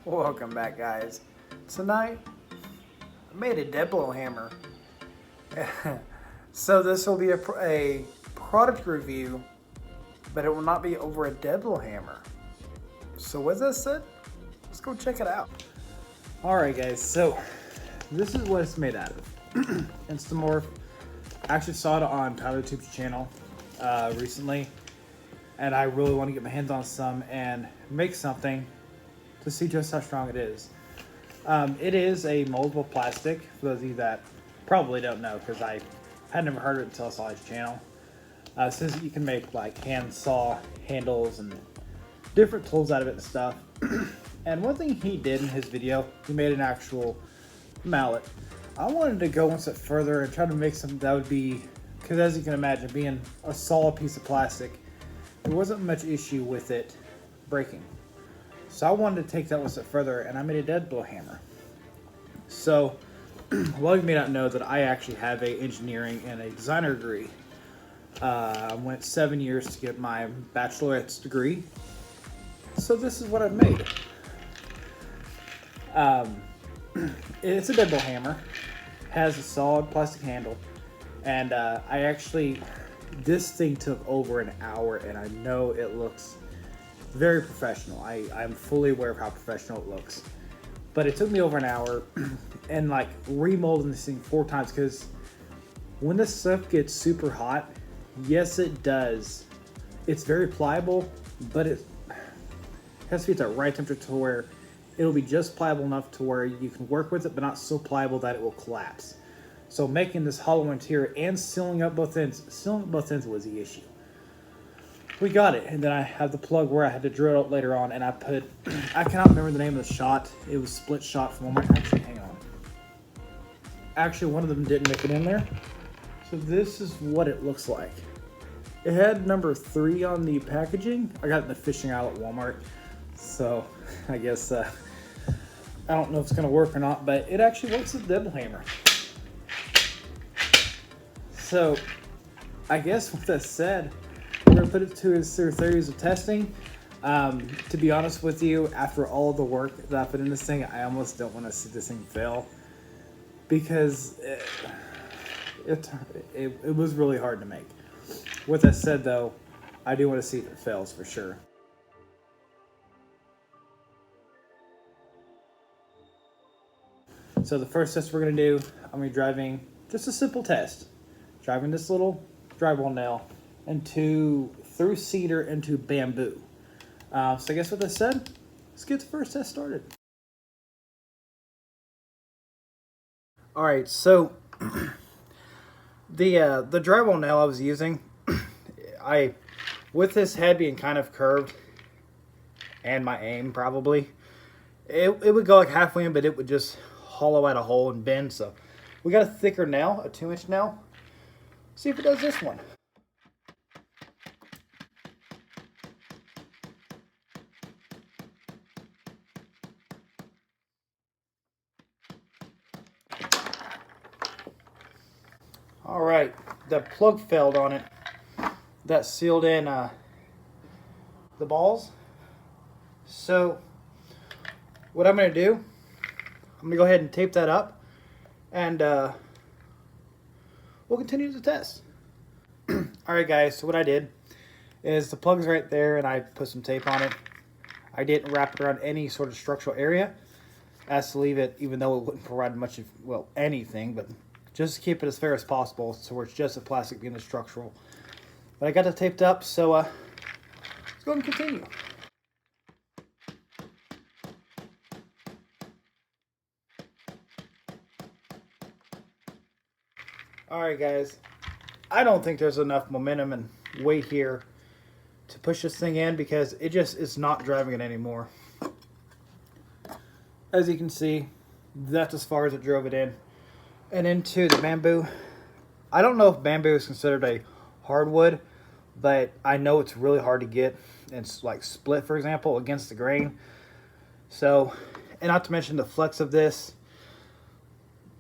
Welcome back, guys. Tonight, I made a dead blow hammer. So this will be a product review, but it will not be over a dead blow hammer. So with that said, let's go check it out. Alright guys, so this is what it's made out of. InstaMorph. I actually saw it on Tyler YouTube's channel recently, and I really want to get my hands on some and make something to see just how strong it is. It is a moldable plastic, for those of you that probably don't know, because I had never heard of it until I saw his channel. It says that you can make like hand saw handles and different tools out of it and stuff. And one thing he did in his video, he made an actual mallet. I wanted to go one step further and try to make something that would be, because as you can imagine, being a solid piece of plastic, there wasn't much issue with it breaking. So I wanted to take that one step further, and I made a dead blow hammer. So a lot of you may not know that I actually have a engineering and a designer degree. I went 7 years to get my bachelorette's degree. So this is what I've made. It's a dead blow hammer. Has a solid plastic handle, and this thing took over an hour, and I know it looks very professional. I'm fully aware of how professional it looks, but it took me over an hour and like remolding this thing 4 times, because when this stuff gets super hot, yes it does, it's very pliable, but it has to be at the right temperature to where it'll be just pliable enough to where you can work with it, but not so pliable that it will collapse. So making this hollow interior and sealing up both ends was the issue. We got it, and then I have the plug where I had to drill it later on, and I cannot remember the name of the shot. It was split shot from Walmart. Actually, hang on. Actually, one of them didn't make it in there. So this is what it looks like. It had number 3 on the packaging. I got it in the fishing aisle at Walmart. So I guess, I don't know if it's gonna work or not, but it actually works with the dead blow hammer. So I guess with that said, we're gonna put it to a series of testing. To be honest with you, after all the work that I put in this thing, I almost don't want to see this thing fail, because it was really hard to make. With that said though, I do want to see if it fails for sure. So the first test we're gonna do, I'm gonna be driving just a simple test. Driving this little drywall nail through cedar into bamboo. So I guess with that said, let's get the first test started. All right, so the drywall nail I was using, with this head being kind of curved, and my aim probably, it would go like halfway in, but it would just hollow out a hole and bend. So we got a thicker nail, a 2-inch nail. See if it does this one. All right, the plug failed on it. That sealed in the balls. So what I'm gonna do, I'm gonna go ahead and tape that up, and we'll continue the test. Alright guys, so what I did is the plug's right there, and I put some tape on it. I didn't wrap it around any sort of structural area, as to leave it, even though it wouldn't provide much of, well, anything, but just to keep it as fair as possible, so where it's just the plastic being the structural. But I got it taped up, so let's go and continue. Alright guys, I don't think there's enough momentum and weight here to push this thing in, because it's not driving it anymore. As you can see, that's as far as it drove it in. And into the bamboo. I don't know if bamboo is considered a hardwood, but I know it's really hard to get and like split, for example, against the grain. So, and not to mention the flex of this.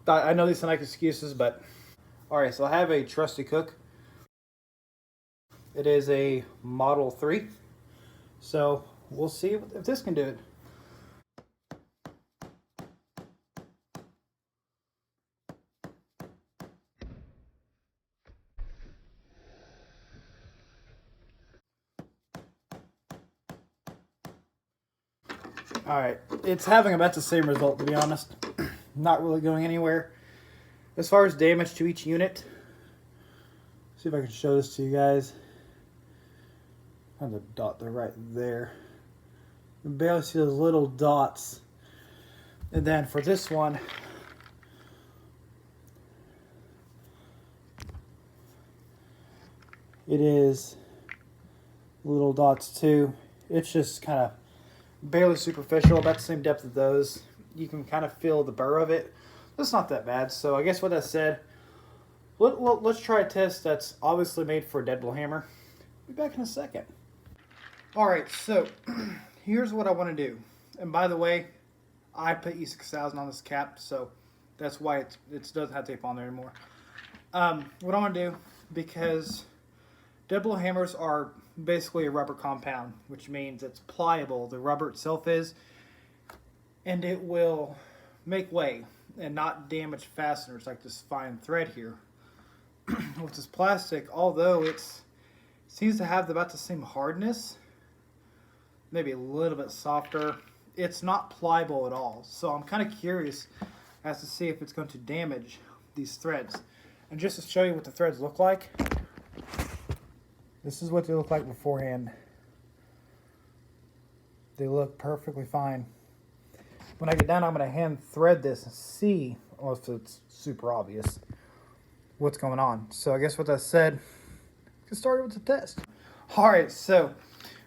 I know these sound like excuses, but alright, so I have a trusty cook. It is a Model 3. So we'll see if this can do it. All right, it's having about the same result, to be honest. Not really going anywhere. As far as damage to each unit, see if I can show this to you guys. I have the dot there right there. You can barely see those little dots. And then for this one, it is little dots too. It's just kind of barely superficial, about the same depth of those. You can kind of feel the burr of it. It's not that bad. So I guess with that said, let's try a test that's obviously made for a deadbolt hammer. Be back in a second. All right, so here's what I want to do. And by the way, I put E6000 on this cap, so that's why it doesn't have tape on there anymore. What I want to do, because deadbolt hammers are basically a rubber compound, which means it's pliable. The rubber itself is, and it will make way and not damage fasteners like this fine thread here. With this plastic, although it seems to have about the same hardness, maybe a little bit softer, it's not pliable at all. So I'm kind of curious as to see if it's going to damage these threads. And just to show you what the threads look like, this is what they look like beforehand. They look perfectly fine. When I get down, I'm going to hand thread this and see, well, if it's super obvious, what's going on. So I guess with that said, let's start with the test. All right, so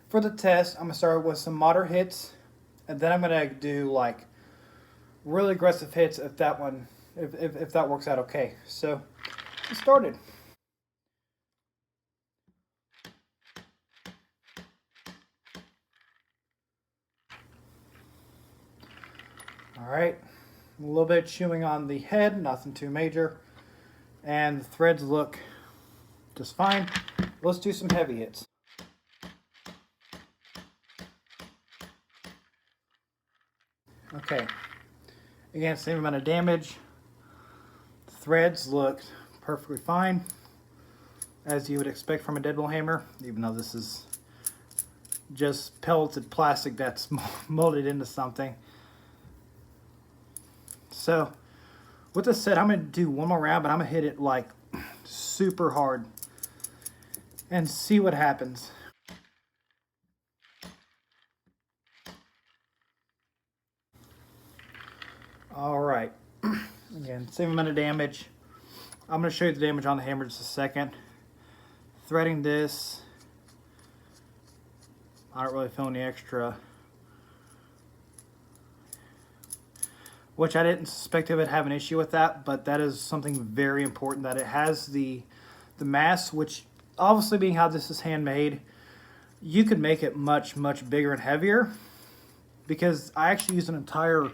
for the test, I'm going to start with some moderate hits, and then I'm going to do like really aggressive hits if that works out okay. So get started. All right, a little bit of chewing on the head, nothing too major, and the threads look just fine. Let's do some heavy hits. Okay, again, same amount of damage. The threads look perfectly fine, as you would expect from a deadbolt hammer, even though this is just pelleted plastic that's molded into something. So, with this said, I'm going to do one more round, but I'm going to hit it like super hard and see what happens. All right. Again, same amount of damage. I'm going to show you the damage on the hammer in just a second. Threading this, I don't really feel any extra, which I didn't suspect it would have an issue with that, but that is something very important, that it has the mass, which obviously being how this is handmade, you could make it much, much bigger and heavier, because I actually used an entire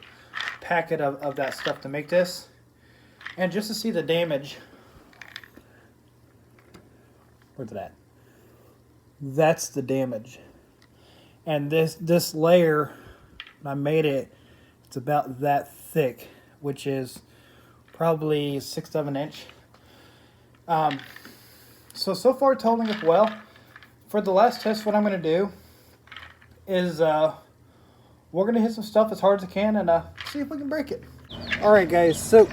packet of that stuff to make this. And just to see the damage, where's it at? That's the damage. And this layer, when I made it, it's about that thick, which is probably 1/6 of an inch. So far it's holding up well. For the last test, what I'm going to do is we're going to hit some stuff as hard as I can and see if we can break it. All right, guys, so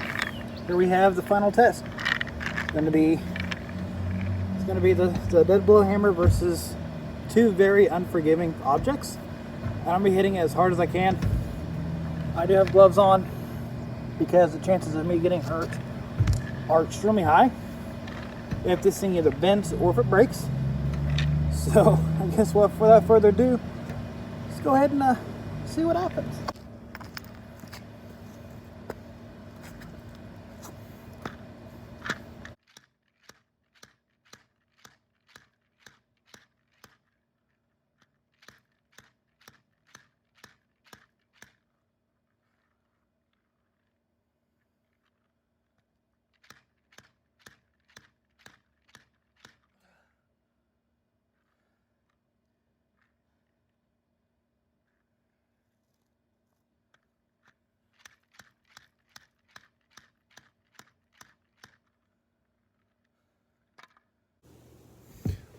here we have the final test. It's going to be the deadbolt hammer versus two very unforgiving objects. And I'm going to be hitting it as hard as I can. I do have gloves on because the chances of me getting hurt are extremely high if this thing either bends or if it breaks. So I guess without further ado, let's go ahead and see what happens.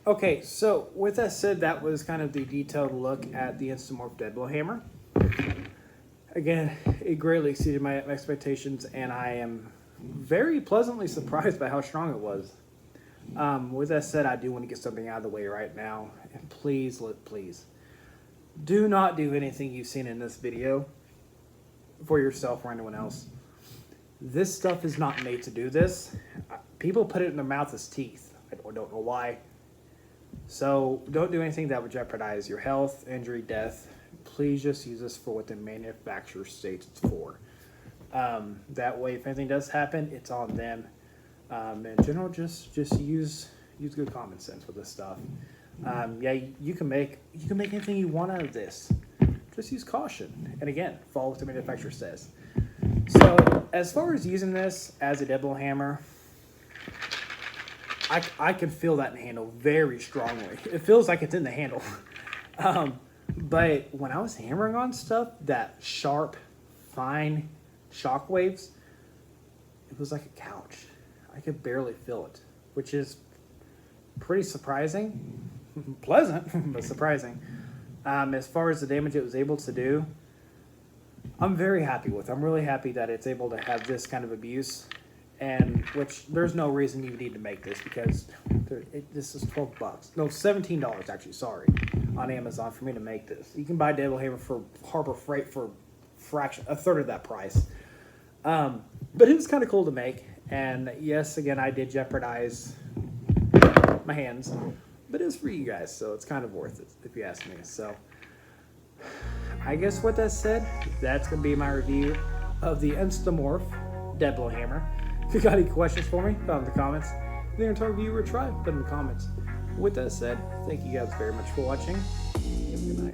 Okay, so with that said, that was kind of the detailed look at the InstaMorph deadbolt hammer. Again, it greatly exceeded my expectations, and I am very pleasantly surprised by how strong it was. With that said, I do want to get something out of the way right now, and please, do not do anything you've seen in this video for yourself or anyone else. This stuff is not made to do this. People put it in their mouth as teeth. I don't know why. So don't do anything that would jeopardize your health, injury, death. Please just use this for what the manufacturer states it's for. That way, if anything does happen, it's on them. In general, just use good common sense with this stuff. Yeah, you can make anything you want out of this. Just use caution, and again, follow what the manufacturer says. So, as far as using this as a double hammer, I can feel that in the handle very strongly. It feels like it's in the handle. But when I was hammering on stuff, that sharp, fine shock waves, it was like a couch. I could barely feel it, which is pretty surprising. Pleasant, but surprising. As far as the damage it was able to do, I'm very happy with. I'm really happy that it's able to have this kind of abuse, and which there's no reason you need to make this, because this is $12. No, $17 actually, sorry, on Amazon for me to make this. You can buy a double hammer for Harbor Freight for a third of that price. But it was kind of cool to make, and yes, again, I did jeopardize my hands, but it was for you guys, so it's kind of worth it if you ask me. So I guess with that said, that's gonna be my review of the InstaMorph dead blow hammer. If you got any questions for me, put them in the comments. If you're gonna review or try, put them in the comments. With that said, thank you guys very much for watching. Have a good night.